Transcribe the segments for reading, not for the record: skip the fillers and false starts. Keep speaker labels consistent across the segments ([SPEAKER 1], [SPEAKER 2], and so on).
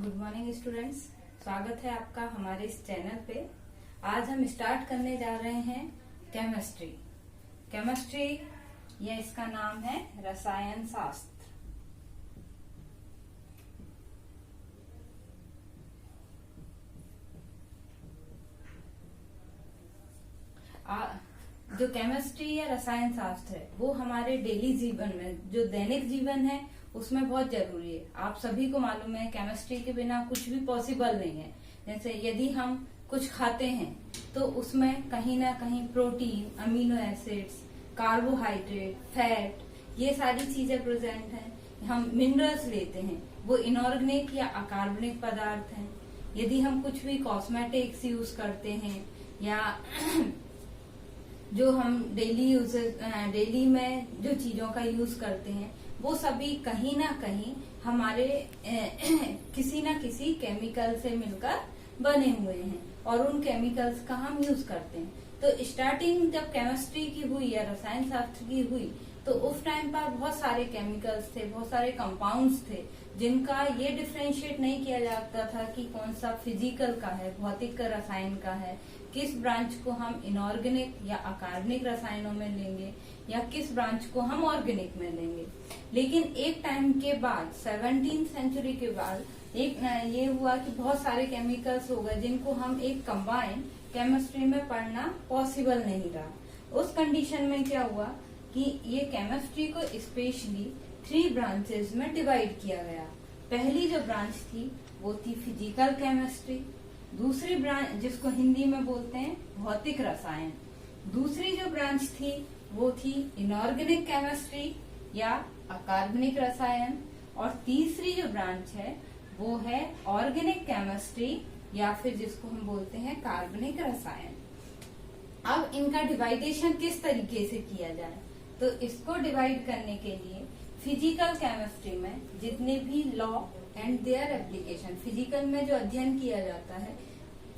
[SPEAKER 1] Good morning students, स्वागत है आपका हमारे इस चैनल पे। आज हम स्टार्ट करने जा रहे हैं केमिस्ट्री। केमिस्ट्री या इसका नाम है रसायन शास्त्र। जो केमिस्ट्री या रसायन शास्त्र है वो हमारे डेली जीवन में, जो दैनिक जीवन है उसमें बहुत जरूरी है। आप सभी को मालूम है केमिस्ट्री के बिना कुछ भी पॉसिबल नहीं है। जैसे यदि हम कुछ खाते हैं तो उसमें कहीं ना कहीं protein, amino acids, carbohydrate, fat, ये सारी चीजें प्रेजेंट हैं। हम मिनरल्स लेते हैं, वो इनऑर्गेनिक या अकार्बनिक पदार्थ हैं। यदि हम कुछ भी कॉस्मेटिक्स यूज करते हैं या जो हम डेली में जो चीजों का यूज करते हैं वो सभी कहीं ना कहीं हमारे किसी ना किसी केमिकल से मिलकर बने हुए हैं और उन केमिकल्स का हम यूज करते हैं। तो स्टार्टिंग जब केमिस्ट्री की हुई या रसायन शास्त्र की हुई तो उस टाइम पर बहुत सारे केमिकल्स थे, बहुत सारे कंपाउंड्स थे जिनका ये डिफ्रेंशिएट नहीं किया जाता था कि कौन सा फिजिकल का है, भौतिक का, रसायन का है, किस ब्रांच को हम इनऑर्गेनिक या अकार्बनिक रसायनों में लेंगे या किस ब्रांच को हम ऑर्गेनिक में लेंगे। लेकिन एक टाइम के बाद 17वीं सेंचुरी के बाद एक ये हुआ कि बहुत सारे केमिकल्स हो गए जिनको हम एक कंबाइंड केमिस्ट्री में पढ़ना पॉसिबल नहीं रहा। उस कंडीशन में क्या हुआ कि ये केमिस्ट्री को स्पेशली 3 ब्रांचेस में डिवाइड किया गया। पहली जो ब्रांच थी वो थी फिजिकल केमिस्ट्री, दूसरी ब्रांच जिसको हिंदी में बोलते हैं भौतिक रसायन, दूसरी जो ब्रांच थी वो थी इनऑर्गेनिक केमिस्ट्री या अकार्बनिक रसायन, और तीसरी जो ब्रांच है वो है ऑर्गेनिक केमिस्ट्री या फिर जिसको हम बोलते हैं कार्बनिक रसायन। अब इनका डिवाइडेशन किस तरीके से किया जाए, तो इसको डिवाइड करने के लिए फिजिकल केमिस्ट्री में जितने भी law and their application, physical में जो अध्ययन किया जाता है,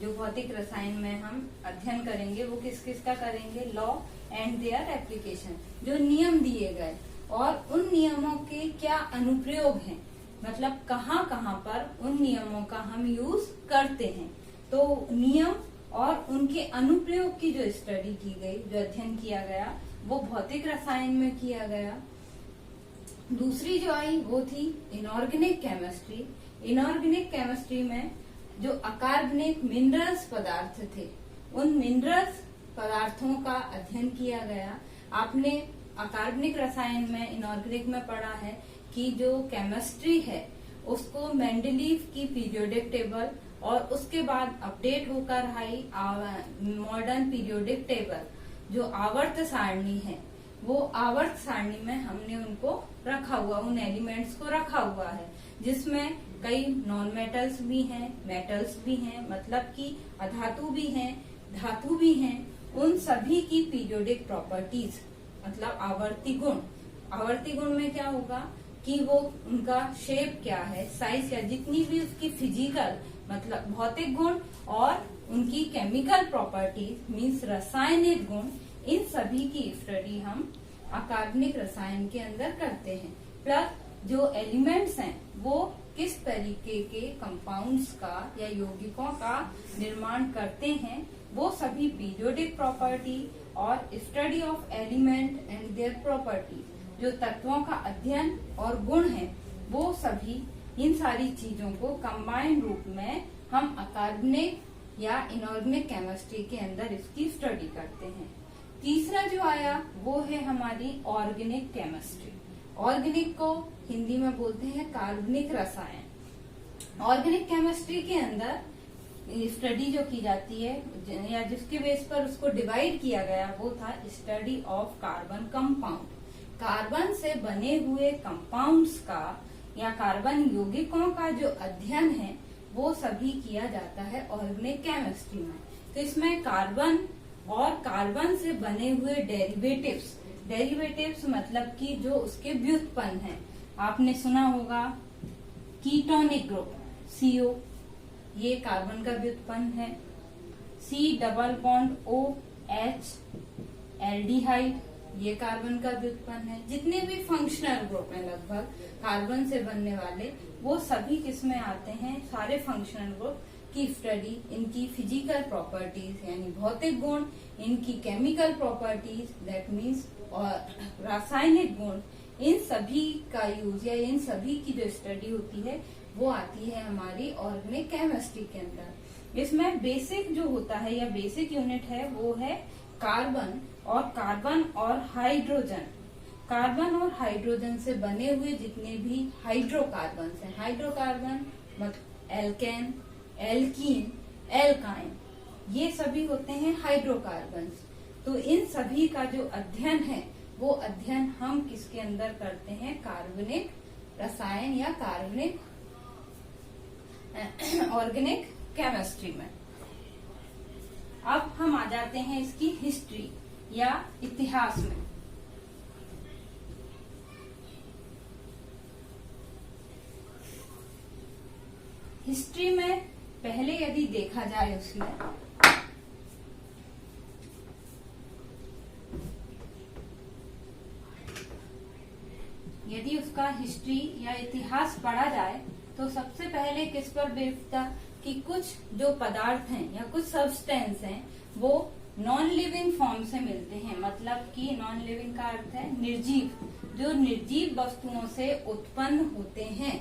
[SPEAKER 1] जो भौतिक रसायन में हम अध्ययन करेंगे वो किस किस का करेंगे, लॉ एंड देयर एप्लीकेशन, जो नियम दिए गए और उन नियमों के क्या अनुप्रयोग हैं, मतलब कहाँ कहाँ पर उन नियमों का हम यूज करते हैं। तो नियम और उनके अनुप्रयोग की जो स्टडी की गई, जो अध्ययन किया गया वो भौतिक रसायन में किया गया। दूसरी जो आई वो थी इनऑर्गेनिक केमिस्ट्री। इनऑर्गेनिक केमिस्ट्री में जो अकार्बनिक मिनरल्स पदार्थ थे उन मिनरल्स पदार्थों का अध्ययन किया गया। आपने अकार्बनिक रसायन में, इनऑर्गेनिक में पढ़ा है कि जो केमिस्ट्री है उसको मेंडलीव की पीरियोडिक टेबल और उसके बाद अपडेट होकर आई मॉडर्न पीरियोडिक टेबल, जो आवर्त सारणी है वो आवर्त सारणी में हमने उनको रखा हुआ, उन एलिमेंट्स को रखा हुआ है जिसमें कई नॉन मेटल्स भी हैं, मेटल्स भी हैं, मतलब कि अधातु भी हैं, धातु भी हैं। उन सभी की पीरियोडिक प्रॉपर्टीज मतलब आवर्ती गुण। आवर्ती गुण में क्या होगा कि वो उनका शेप क्या है, साइज क्या, जितनी भी उसकी फिजिकल मतलब भौतिक गुण और उनकी केमिकल प्रॉपर्टीज मीन्स रासायनिक गुण, इन सभी की स्टडी हम अकार्बनिक रसायन के अंदर करते हैं। प्लस जो एलिमेंट्स हैं वो किस तरीके के कंपाउंड्स का या यौगिकों का निर्माण करते हैं, वो सभी पीरियोडिक प्रॉपर्टी और study of element and their property, जो तत्वों का अध्ययन और गुण है, वो सभी इन सारी चीजों को कंबाइंड रूप में हम अकार्बनिक या इनऑर्गेनिक केमिस्ट्री के अंदर इसकी स्टडी करते हैं। तीसरा जो आया वो है हमारी ऑर्गेनिक केमिस्ट्री। ऑर्गेनिक को हिंदी में बोलते हैं कार्बनिक रसायन। ऑर्गेनिक केमिस्ट्री के अंदर स्टडी जो की जाती है या जिसके बेस पर उसको डिवाइड किया गया वो था study of carbon compound. Carbon से बने हुए कंपाउंड्स का या कार्बन यौगिकों का जो अध्ययन है वो सभी किया जाता है ऑर्गेनिक केमिस्ट्री में। तो इसमें कार्बन और कार्बन से बने हुए डेरिवेटिव्स मतलब कि जो उसके व्युत्पन्न हैं। आपने सुना होगा कीटोनिक ग्रुप CO, ये कार्बन का व्युत्पन्न है। C double bond OH aldehyde, ये कार्बन का व्युत्पन्न है। जितने भी फंक्शनल ग्रुप हैं लगभग कार्बन से बनने वाले, वो सभी किसमें आते हैं, सारे फंक्शनल ग्रुप की स्टडी, इनकी फिजिकल प्रॉपर्टीज यानी भौतिक गुण, इनकी केमिकल प्रॉपर्टीज दैट मीन्स और रासायनिक गुण, इन सभी का यूज या इन सभी की जो स्टडी होती है वो आती है हमारी ऑर्गेनिक केमिस्ट्री के अंदर। इसमें बेसिक जो होता है या बेसिक यूनिट है वो है कार्बन और हाइड्रोजन। कार्बन और हाइड्रोजन से बने हुए जितने भी हाइड्रोकार्बन हैं, हाइड्रोकार्बन मतलब एल्केन, एल्कीन, एल्काइन, ये सभी होते हैं हाइड्रोकार्बन। तो इन सभी का जो अध्ययन है वो अध्ययन हम किसके अंदर करते हैं, कार्बनिक रसायन या कार्बनिक ऑर्गेनिक केमिस्ट्री में। अब हम आ जाते हैं इसकी हिस्ट्री या इतिहास में। हिस्ट्री में पहले यदि देखा जाए उसमें यदि उसका हिस्ट्री या इतिहास पढ़ा जाए तो सबसे पहले किस पर बेस्ड था कि कुछ जो पदार्थ हैं या कुछ सब्सटेंस हैं वो नॉन लिविंग फॉर्म से मिलते हैं। मतलब कि नॉन लिविंग का अर्थ है निर्जीव, जो निर्जीव वस्तुओं से उत्पन्न होते हैं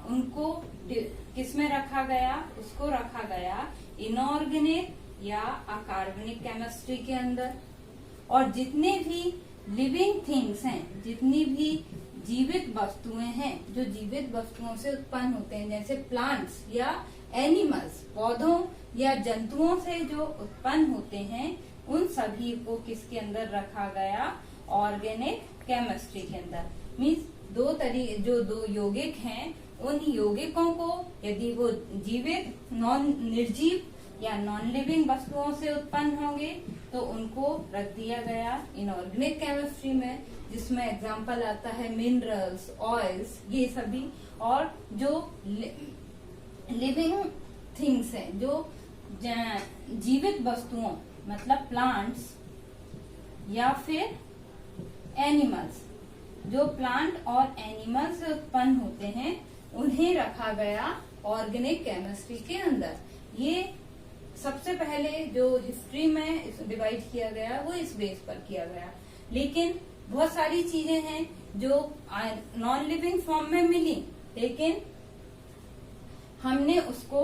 [SPEAKER 1] उनको किसमें रखा गया, उसको रखा गया इनऑर्गेनिक या अकार्बनिक केमिस्ट्री के अंदर। और जितने भी लिविंग थिंग्स हैं, जितनी भी जीवित वस्तुएं हैं जो जीवित वस्तुओं से उत्पन्न होते हैं, जैसे प्लांट्स या एनिमल्स, पौधों या जंतुओं से जो उत्पन्न होते हैं, उन सभी को किसके अंदर रखा गया, ऑर्गेनिक केमिस्ट्री के अंदर। मीन्स दो यौगिक हैं, उन यौगिकों को यदि वो जीवित निर्जीव या नॉन लिविंग वस्तुओं से उत्पन्न होंगे तो उनको रख दिया गया इनऑर्गेनिक केमिस्ट्री में, जिसमें एग्जाम्पल आता है मिनरल्स, ऑयल्स, ये सभी। और जो लिविंग थिंग्स हैं, जो जीवित वस्तुओं मतलब प्लांट्स या फिर एनिमल्स, जो प्लांट और एनिमल से उत्पन्न होते हैं, उन्हें रखा गया ऑर्गेनिक केमिस्ट्री के अंदर। ये सबसे पहले जो हिस्ट्री में डिवाइड किया गया वो इस बेस पर किया गया। लेकिन बहुत सारी चीजें हैं जो नॉन लिविंग फॉर्म में मिली, लेकिन हमने उसको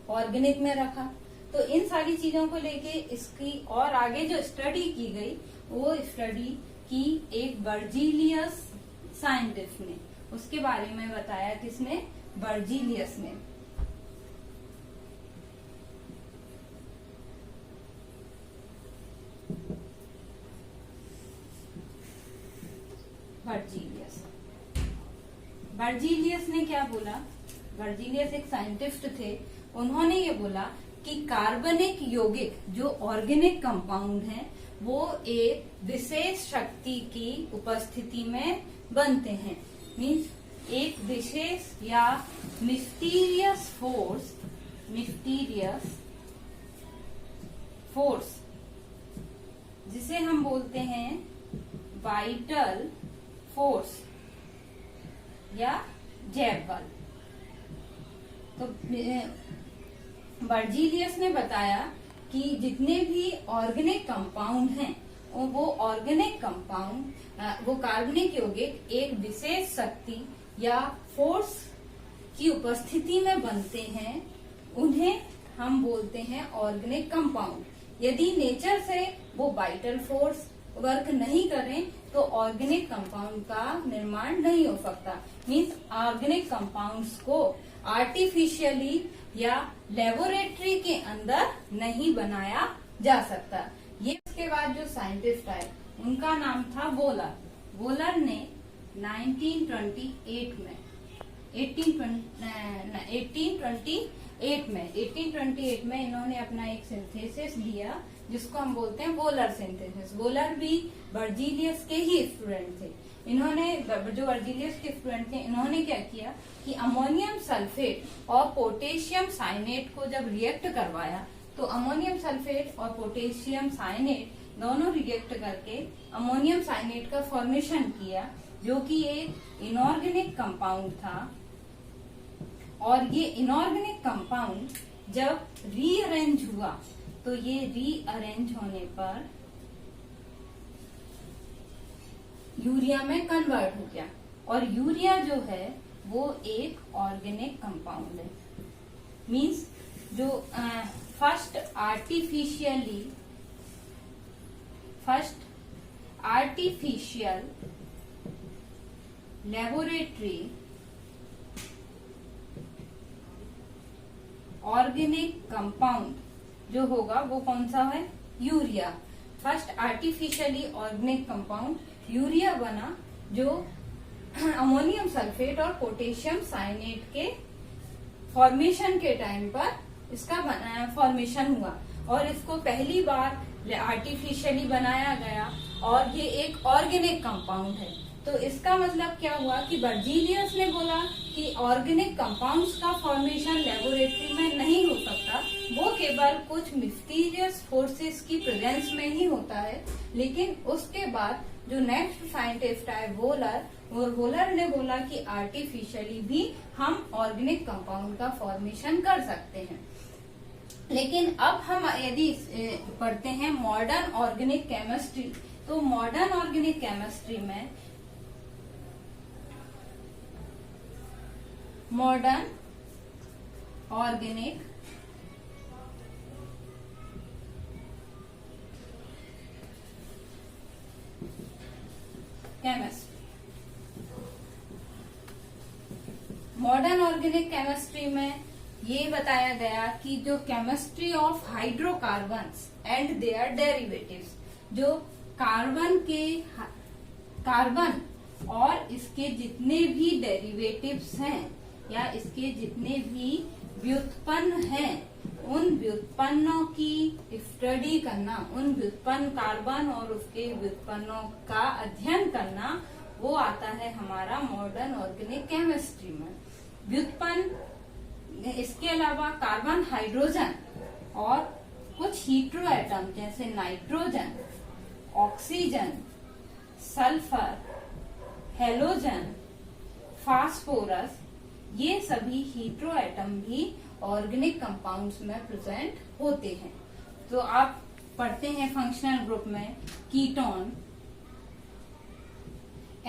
[SPEAKER 1] ऑर्गेनिक में रखा। तो इन सारी चीजों को लेके इसकी और आगे जो स्टडी की गई वो स्टडी की एक बर्जीलियस साइंटिस्ट ने, उसके बारे में बताया किसने, बर्जीलियस ने। बर्जीलियस ने क्या बोला, बर्जीलियस एक साइंटिस्ट थे, उन्होंने ये बोला कि कार्बनिक यौगिक जो ऑर्गेनिक कंपाउंड हैं वो एक विशेष शक्ति की उपस्थिति में बनते हैं। मीन्स एक विशेष या मिस्टीरियस फोर्स जिसे हम बोलते हैं वाइटल फोर्स या जैव बल। तो बर्जीलियस ने बताया कि जितने भी ऑर्गेनिक कंपाउंड हैं वो ऑर्गेनिक कंपाउंड, वो कार्बनिक यौगिक एक विशेष शक्ति या फोर्स की उपस्थिति में बनते हैं, उन्हें हम बोलते हैं ऑर्गेनिक कंपाउंड। यदि नेचर से वो वाइटल फोर्स वर्क नहीं करें तो ऑर्गेनिक कंपाउंड का निर्माण नहीं हो सकता। मीन्स ऑर्गेनिक कंपाउंड्स को आर्टिफिशियली या लेबोरेटरी के अंदर नहीं बनाया जा सकता। ये उसके बाद जो साइंटिस्ट आए उनका नाम था वोलर। वोलर ने 1828 में इन्होंने अपना एक सिंथेसिस दिया जिसको हम बोलते हैं वोलर सिंथेसिस। वोलर भी बर्जीलियस के ही स्टूडेंट थे। इन्होंने जो बर्जीलियस के स्टूडेंट थे, इन्होंने क्या किया कि अमोनियम सल्फेट और पोटेशियम साइनेट को जब रिएक्ट करवाया तो अमोनियम सल्फेट और पोटेशियम साइनेट दोनों रिएक्ट करके अमोनियम साइनेट का फॉर्मेशन किया, जो कि एक इनऑर्गेनिक कंपाउंड था। और ये इनऑर्गेनिक कंपाउंड जब रीअरेंज हुआ तो ये रीअरेंज होने पर यूरिया में कन्वर्ट हो गया। और यूरिया जो है वो एक ऑर्गेनिक कंपाउंड है। मीन्स जो first artificial laboratory organic compound जो होगा वो कौन सा है? Urea. First artificially organic compound urea बना, जो अमोनियम सल्फेट और पोटेशियम साइनेट के फॉर्मेशन के टाइम पर इसका फॉर्मेशन हुआ। और इसको पहली बार आर्टिफिशियली बनाया गया और ये एक ऑर्गेनिक कंपाउंड है। तो इसका मतलब क्या हुआ कि बर्जीलियस ने बोला कि ऑर्गेनिक कंपाउंड्स का फॉर्मेशन लेबोरेटरी में नहीं हो सकता, वो केवल कुछ मिस्टीरियस फोर्सेस की प्रेजेंस में ही होता है। लेकिन उसके बाद जो नेक्स्ट साइंटिस्ट है वोलर, और वोलर ने बोला कि आर्टिफिशियली भी हम ऑर्गेनिक कंपाउंड का फॉर्मेशन कर सकते हैं। लेकिन अब हम यदि पढ़ते हैं मॉडर्न ऑर्गेनिक केमिस्ट्री, तो मॉडर्न ऑर्गेनिक केमिस्ट्री में modern organic chemistry, modern organic chemistry में ये बताया गया कि जो chemistry of hydrocarbons and their derivatives, जो कार्बन और इसके जितने भी डेरिवेटिव्स हैं या इसके जितने भी व्युत्पन्न हैं, उन व्युत्पन्नों की स्टडी करना, उन व्युत्पन्न कार्बन और उसके व्युत्पन्नों का अध्ययन करना, वो आता है हमारा मॉडर्न ऑर्गेनिक केमिस्ट्री में। व्युत्पन्न, इसके अलावा कार्बन, हाइड्रोजन और कुछ हीट्रो एटम जैसे nitrogen, oxygen, sulphur, halogen, phosphorus, ये सभी हीट्रो एटम भी ऑर्गेनिक कंपाउंड्स में प्रेजेंट होते हैं। तो आप पढ़ते हैं फंक्शनल ग्रुप में कीटोन,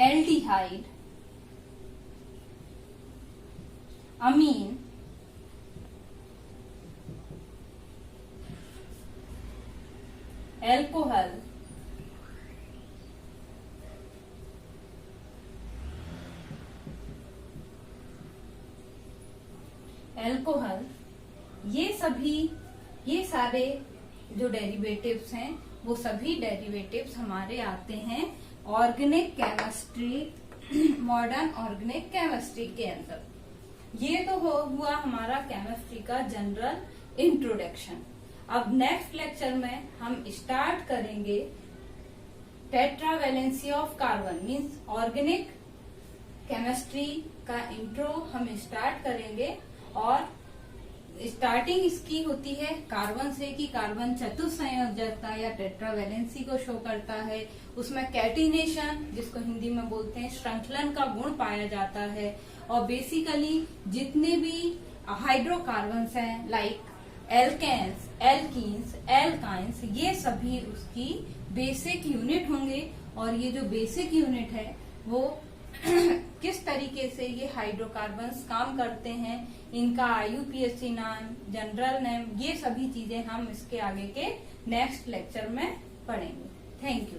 [SPEAKER 1] एल्डिहाइड, अमीन, एल्कोहल, ये सारे जो डेरिवेटिव्स हैं वो सभी डेरिवेटिव्स हमारे आते हैं organic chemistry, modern organic chemistry के अंदर। ये तो हुआ हमारा केमिस्ट्री का जनरल इंट्रोडक्शन। अब नेक्स्ट लेक्चर में हम स्टार्ट करेंगे tetravalency of carbon, means organic chemistry का इंट्रो हम स्टार्ट करेंगे। और स्टार्टिंग इसकी होती है कार्बन से कि कार्बन चतुस्संयोजकता या टेट्रावैलेंसी को शो करता है। उसमें कैटिनेशन, जिसको हिंदी में बोलते हैं श्रृंखलन का गुण, पाया जाता है। और बेसिकली जितने भी हाइड्रोकार्बन्स हैं लाइक एल्केन्स, एल्कीन्स, एल्काइंस, ये सभी उसकी बेसिक यूनिट होंगे। और ये जो बेसिक यूनिट है वो किस तरीके से ये हाइड्रोकार्बन्स काम करते हैं, इनका IUPAC नाम, जनरल नेम, ये सभी चीजें हम इसके आगे के नेक्स्ट लेक्चर में पढ़ेंगे। Thank you.